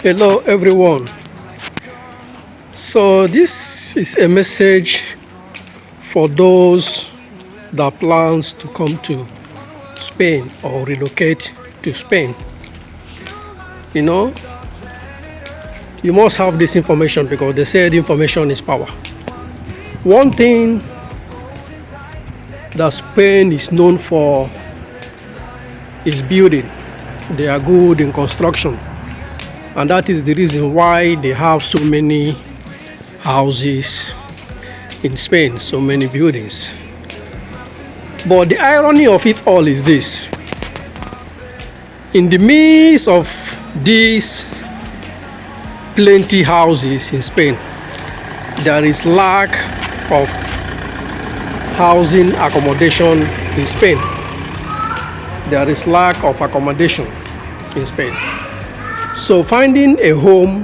Hello everyone. So this is a message for those that plans to come to Spain or relocate to Spain. You know, you must have this information because they said information is power. One thing that Spain is known for is building. They are good in construction. And that is the reason why they have so many houses in Spain, so many buildings. But the irony of it all is this. In the midst of these plenty houses in Spain, there is lack of housing accommodation in Spain. There is lack of accommodation in Spain. So finding a home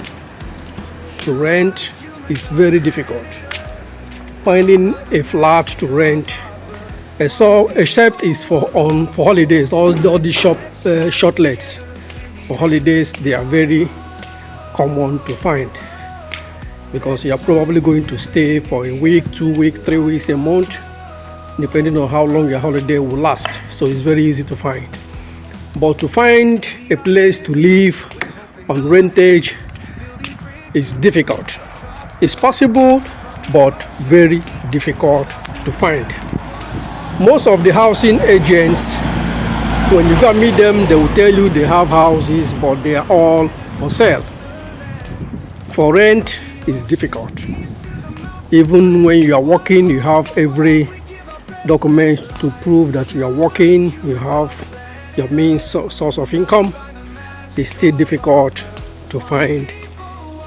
to rent is very difficult. Finding a flat to rent, except it's for holidays, all the shortlets for holidays, they are very common to find because you are probably going to stay for a week, 2 weeks, 3 weeks, a month, depending on how long your holiday will last. So it's very easy to find. But to find a place to live on rentage is difficult. It's possible, but very difficult to find. Most of the housing agents, when you go meet them, they will tell you they have houses, but they are all for sale. For rent is difficult. Even when you are working, you have every document to prove that you are working, you have your main source of income. It's still difficult to find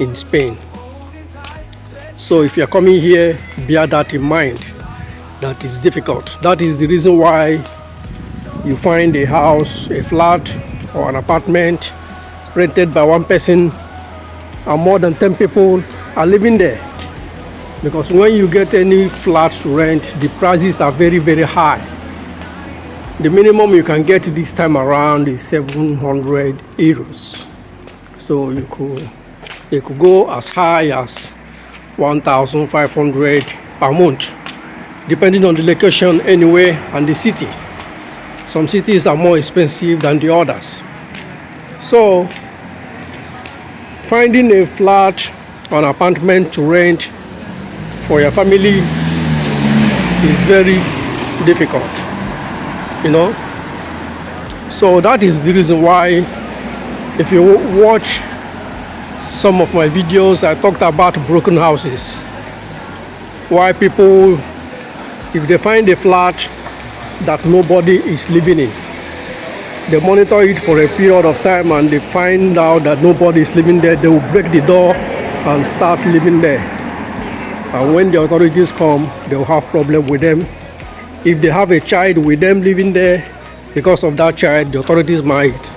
in Spain. So if you're coming here, bear that in mind, that is difficult. That is the reason why you find a house, a flat, or an apartment rented by one person and more than 10 people are living there. Because when you get any flat to rent, the prices are very, very high. The minimum you can get this time around is 700 euros. So you could go as high as 1,500 per month, depending on the location anyway and the city. Some cities are more expensive than the others. So finding a flat or an apartment to rent for your family is very difficult. So that is the reason why, if you watch some of my videos, I talked about broken houses. Why people, if they find a flat that nobody is living in, they monitor it for a period of time and they find out that nobody is living there, they will break the door and start living there. And when the authorities come, they will have problem with them. If they have a child with them living there, because of that child, the authorities might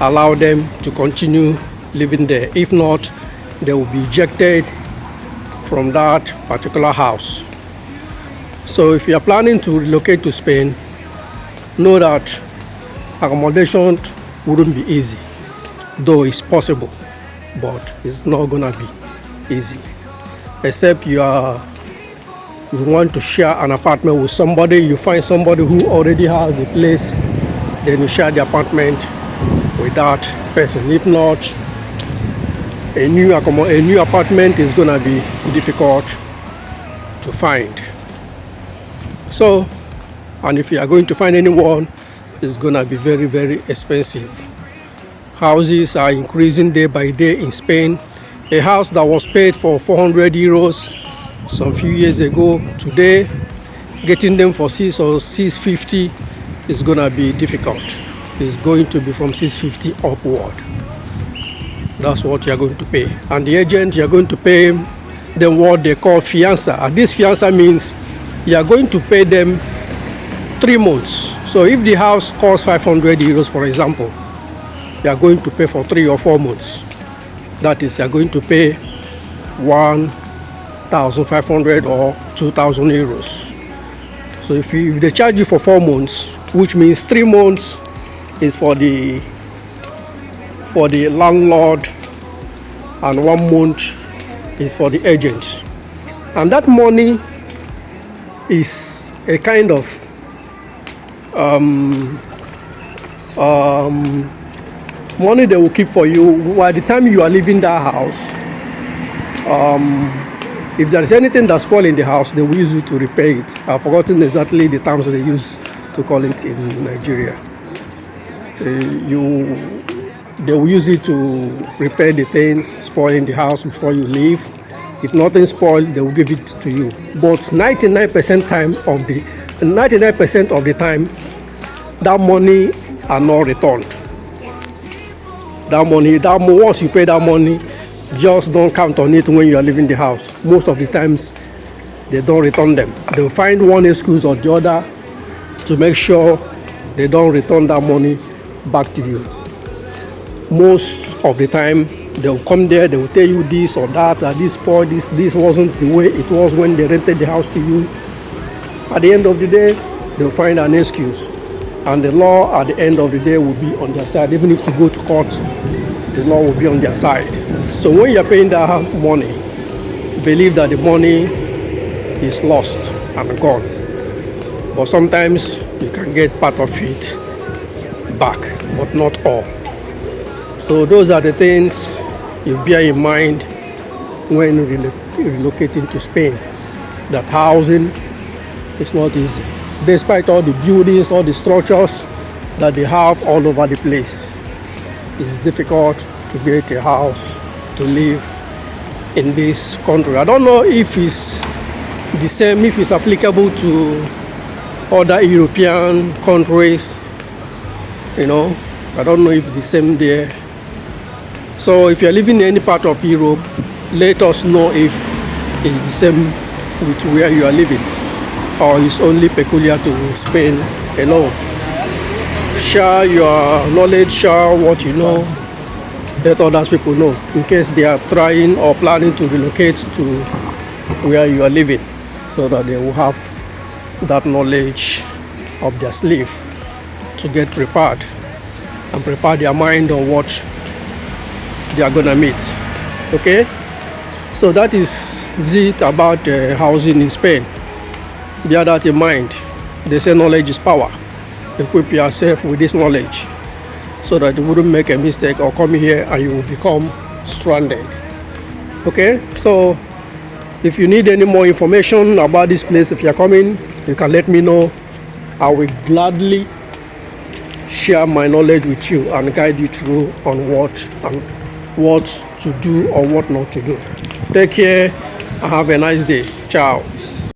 allow them to continue living there. If not, they will be ejected from that particular house. So if you are planning to relocate to Spain, know that accommodation wouldn't be easy, though it's possible, but it's not gonna be easy. Except you want to share an apartment with somebody, you find somebody who already has a place, then you share the apartment with that person. If not, a new apartment is gonna be difficult to find. So, and if you are going to find anyone, it's gonna be very, very expensive. Houses are increasing day by day in Spain. A house that was paid for 400 euros some few years ago, today getting them for 6 or 650 is gonna be difficult. It's going to be from 650 upward. That's what you're going to pay. And the agent, you're going to pay them what they call fianza. And this fianza means you are going to pay them 3 months. So if the house costs 500 euros, for example, you are going to pay for 3 or 4 months. That is, you are going to pay 1,500 or 2,000 euros. So if they charge you for 4 months, which means 3 months is for the landlord and 1 month is for the agent. And that money is a kind of money they will keep for you by the time you are leaving that house. If there is anything that's spoiled in the house, they will use it to repair it. I've forgotten exactly the terms they use to call it in Nigeria. They will use it to repair the things spoiled in the house before you leave. If nothing spoiled, they will give it to you. But 99% of the time, that money are not returned. Once you pay that money, just don't count on it when you are leaving the house. Most of the times, they don't return them. They'll find one excuse or the other to make sure they don't return that money back to you. Most of the time, they'll come there, they will tell you this or that this spoiled, this wasn't the way it was when they rented the house to you. At the end of the day, they'll find an excuse. And the law at the end of the day will be on their side. Even if you go to court, the law will be on their side. So when you're paying that money, believe that the money is lost and gone. But sometimes you can get part of it back, but not all. So those are the things you bear in mind when relocating to Spain. That housing is not easy. Despite all the buildings, all the structures that they have all over the place, it's difficult to get a house to live in this country. I don't know if it's the same, if it's applicable to other European countries. I don't know if it's the same there. So if you're living in any part of Europe, let us know if it's the same with where you are living, or it's only peculiar to Spain alone. Share your knowledge, share what you know, let others people know in case they are trying or planning to relocate to where you are living, so that they will have that knowledge up their sleeve to get prepared and prepare their mind on what they are gonna meet. Okay, so that is it about housing in Spain. Bear that in mind. They say knowledge is power. Equip yourself with this knowledge so that you wouldn't make a mistake or come here and you will become stranded. Okay, so if you need any more information about this place, if you're coming, you can let me know. I will gladly share my knowledge with you and guide you through on what to do or what not to do. Take care and have a nice day. Ciao.